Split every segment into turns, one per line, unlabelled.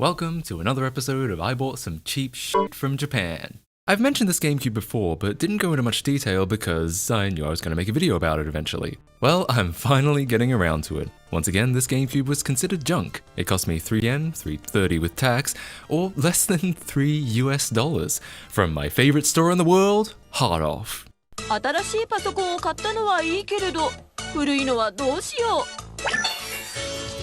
Welcome to another episode of I Bought Some Cheap Shit from Japan. I've mentioned this GameCube before, but didn't go into much detail because I knew I was going to make a video about it eventually. Well, I'm finally getting around to it. Once again, this GameCube was considered junk. It cost me 3 yen, $3.30 with tax, or less than $3 from my favorite store in the world, Hard Off.
新しいパソコンを買ったのはいいけれど、古いのはどうしよう。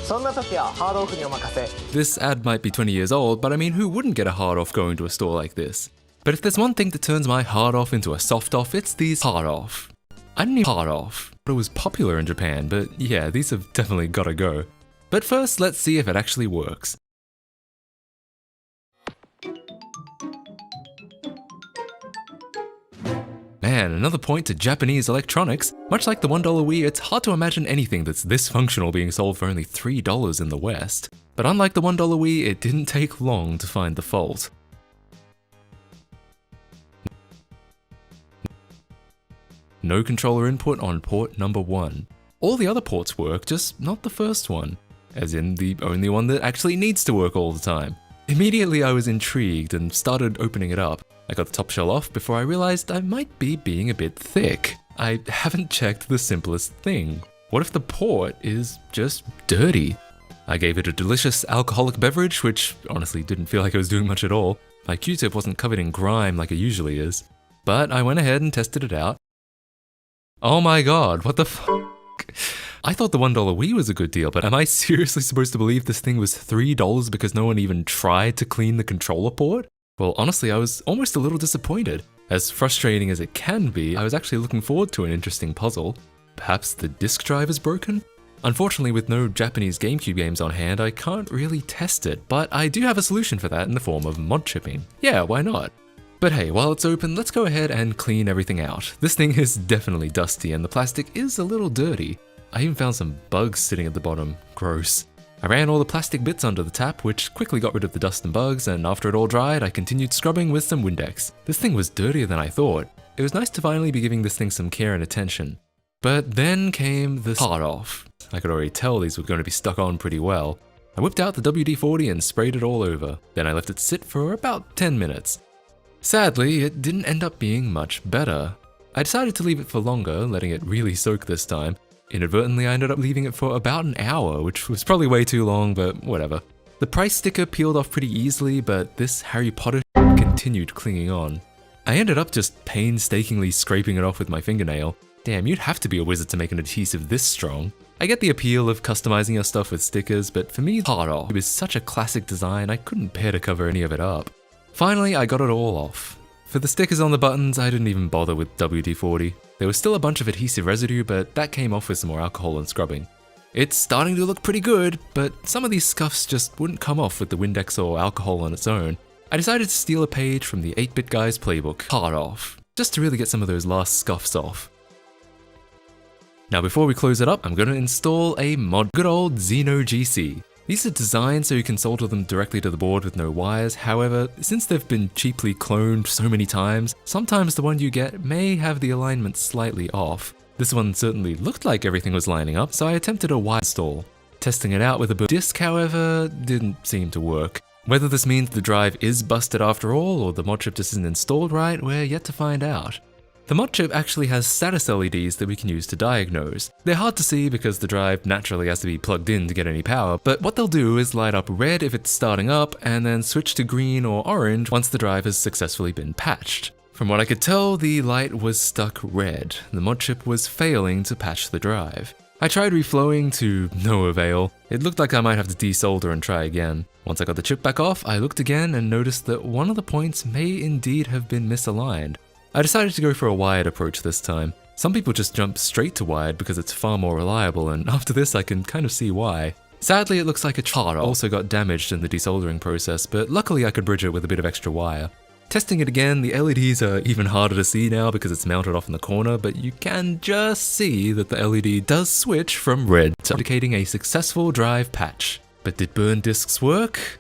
そんな時はハードオフにお任せ。
This ad might be 20 years old, but I mean, who wouldn't get a hard off going to a store like this? But if there's one thing that turns my hard off into a soft off, it's these hard off. I didn't even hard off, but it was popular in Japan, but yeah, these have definitely gotta go. But first, let's see if it actually works. Man, another point to Japanese electronics. Much like the $1 Wii, it's hard to imagine anything that's this functional being sold for only $3 in the West. But unlike the $1 Wii, it didn't take long to find the fault. No controller input on port number 1. All the other ports work, just not the first one. As in, the only one that actually needs to work all the time. Immediately I was intrigued and started opening it up. I got the top shell off before I realized I might be being a bit thick. I haven't checked the simplest thing. What if the port is just dirty? I gave it a delicious alcoholic beverage, which honestly didn't feel like it was doing much at all. My Q-tip wasn't covered in grime like it usually is. But I went ahead and tested it out. Oh my god, what the fuck? I thought the $1 Wii was a good deal, but am I seriously supposed to believe this thing was $3 because no one even tried to clean the controller port? Well, honestly, I was almost a little disappointed. As frustrating as it can be, I was actually looking forward to an interesting puzzle. Perhaps the disk drive is broken? Unfortunately, with no Japanese GameCube games on hand, I can't really test it, but I do have a solution for that in the form of mod chipping. Yeah, why not? But hey, while it's open, let's go ahead and clean everything out. This thing is definitely dusty and the plastic is a little dirty. I even found some bugs sitting at the bottom. Gross. I ran all the plastic bits under the tap, which quickly got rid of the dust and bugs, and after it all dried, I continued scrubbing with some Windex. This thing was dirtier than I thought. It was nice to finally be giving this thing some care and attention. But then came the hard off. I could already tell these were going to be stuck on pretty well. I whipped out the WD-40 and sprayed it all over. Then I left it sit for about 10 minutes. Sadly, it didn't end up being much better. I decided to leave it for longer, letting it really soak this time. Inadvertently, I ended up leaving it for about an hour, which was probably way too long, but whatever. The price sticker peeled off pretty easily, but this Harry Potter continued clinging on. I ended up just painstakingly scraping it off with my fingernail. Damn, you'd have to be a wizard to make an adhesive this strong. I get the appeal of customizing your stuff with stickers, but for me, Hard Off was such a classic design I couldn't bear to cover any of it up. Finally, I got it all off. For the stickers on the buttons, I didn't even bother with WD-40. There was still a bunch of adhesive residue, but that came off with some more alcohol and scrubbing. It's starting to look pretty good, but some of these scuffs just wouldn't come off with the Windex or alcohol on its own. I decided to steal a page from the 8-Bit Guy's playbook, Hard Off, just to really get some of those last scuffs off. Now before we close it up, I'm going to install a mod, good old Xeno GC. These are designed so you can solder them directly to the board with no wires. However, since they've been cheaply cloned so many times, sometimes the one you get may have the alignment slightly off. This one certainly looked like everything was lining up, so I attempted a wire install. Testing it out with a boot disk, however, didn't seem to work. Whether this means the drive is busted after all, or the mod chip just isn't installed right, we're yet to find out. The mod chip actually has status LEDs that we can use to diagnose. They're hard to see because the drive naturally has to be plugged in to get any power, but what they'll do is light up red if it's starting up, and then switch to green or orange once the drive has successfully been patched. From what I could tell, the light was stuck red. The mod chip was failing to patch the drive. I tried reflowing to no avail. It looked like I might have to desolder and try again. Once I got the chip back off, I looked again and noticed that one of the points may indeed have been misaligned. I decided to go for a wired approach this time. Some people just jump straight to wired because it's far more reliable, and after this I can kind of see why. Sadly, it looks like a chart also got damaged in the desoldering process, but luckily I could bridge it with a bit of extra wire. Testing it again, the LEDs are even harder to see now because it's mounted off in the corner, but you can just see that the LED does switch from red to indicating a successful drive patch. But did burn discs work?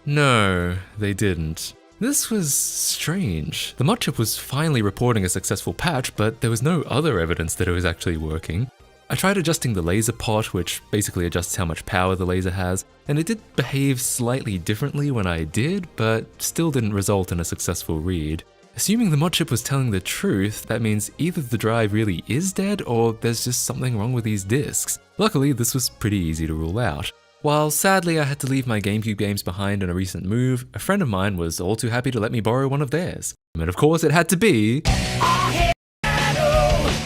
No, they didn't. This was strange. The mod chip was finally reporting a successful patch, but there was no other evidence that it was actually working. I tried adjusting the laser pot, which basically adjusts how much power the laser has, and it did behave slightly differently when I did, but still didn't result in a successful read. Assuming the mod chip was telling the truth, that means either the drive really is dead or there's just something wrong with these discs. Luckily, this was pretty easy to rule out. While sadly I had to leave my GameCube games behind in a recent move, a friend of mine was all too happy to let me borrow one of theirs. And of course it had to be...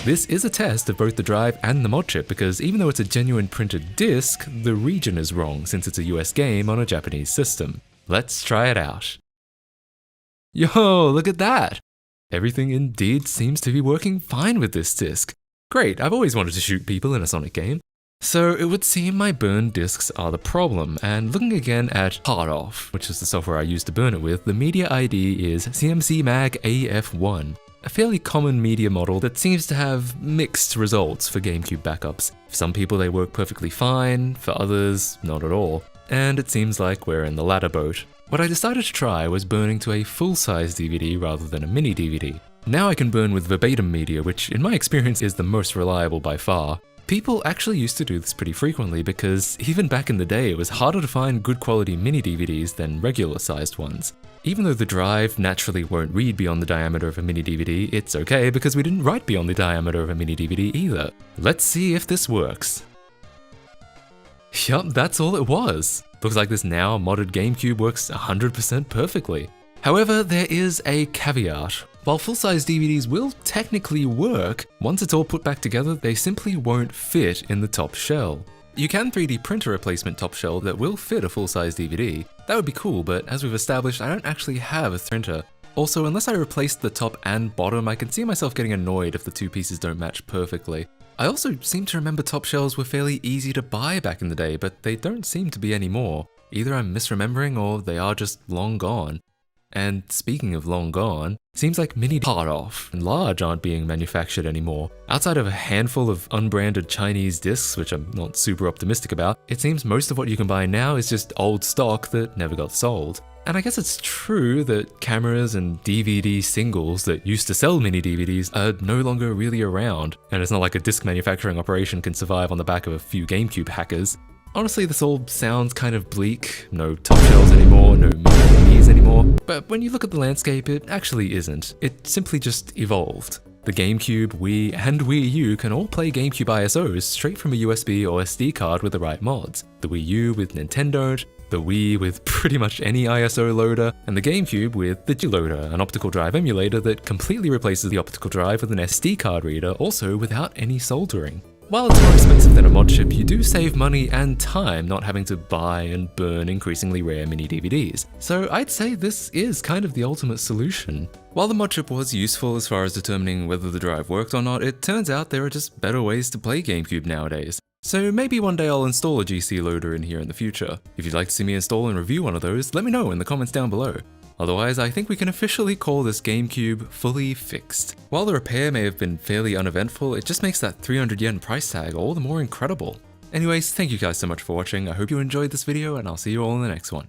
This is a test of both the drive and the mod chip because even though it's a genuine printed disc, the region is wrong since it's a US game on a Japanese system. Let's try it out. Yo, look at that! Everything indeed seems to be working fine with this disc. Great, I've always wanted to shoot people in a Sonic game. So it would seem my burned discs are the problem, and looking again at HardOff, which is the software I used to burn it with, the media ID is CMC Mag AF1. A fairly common media model that seems to have mixed results for GameCube backups. For some people they work perfectly fine, for others not at all, and it seems like we're in the latter boat. What I decided to try was burning to a full-size DVD rather than a mini DVD. Now I can burn with verbatim media, which in my experience is the most reliable by far. People actually used to do this pretty frequently because even back in the day it was harder to find good quality mini DVDs than regular sized ones. Even though the drive naturally won't read beyond the diameter of a mini DVD, it's okay because we didn't write beyond the diameter of a mini DVD either. Let's see if this works. Yup, that's all it was. Looks like this now modded GameCube works 100% perfectly. However, there is a caveat. While full-size DVDs will technically work, once it's all put back together, they simply won't fit in the top shell. You can 3D print a replacement top shell that will fit a full-size DVD. That would be cool, but as we've established, I don't actually have a printer. Also, unless I replace the top and bottom, I can see myself getting annoyed if the two pieces don't match perfectly. I also seem to remember top shells were fairly easy to buy back in the day, but they don't seem to be anymore. Either I'm misremembering or they are just long gone. And speaking of long gone, seems like mini HardOff and large aren't being manufactured anymore. Outside of a handful of unbranded Chinese discs, which I'm not super optimistic about, it seems most of what you can buy now is just old stock that never got sold. And I guess it's true that cameras and DVD singles that used to sell mini DVDs are no longer really around, and it's not like a disc manufacturing operation can survive on the back of a few GameCube hackers. Honestly, this all sounds kind of bleak. No top shells anymore, no mini DVDs anymore. But when you look at the landscape, it actually isn't. It simply just evolved. The GameCube, Wii, and Wii U can all play GameCube ISOs straight from a USB or SD card with the right mods. The Wii U with Nintendo, the Wii with pretty much any ISO loader, and the GameCube with the G-Loader, an optical drive emulator that completely replaces the optical drive with an SD card reader, also without any soldering. While it's more expensive than a mod chip, you do save money and time not having to buy and burn increasingly rare mini DVDs. So I'd say this is kind of the ultimate solution. While the mod chip was useful as far as determining whether the drive worked or not, it turns out there are just better ways to play GameCube nowadays. So maybe one day I'll install a GC loader in here in the future. If you'd like to see me install and review one of those, let me know in the comments down below. Otherwise, I think we can officially call this GameCube fully fixed. While the repair may have been fairly uneventful, it just makes that 300 yen price tag all the more incredible. Anyways, thank you guys so much for watching, I hope you enjoyed this video and I'll see you all in the next one.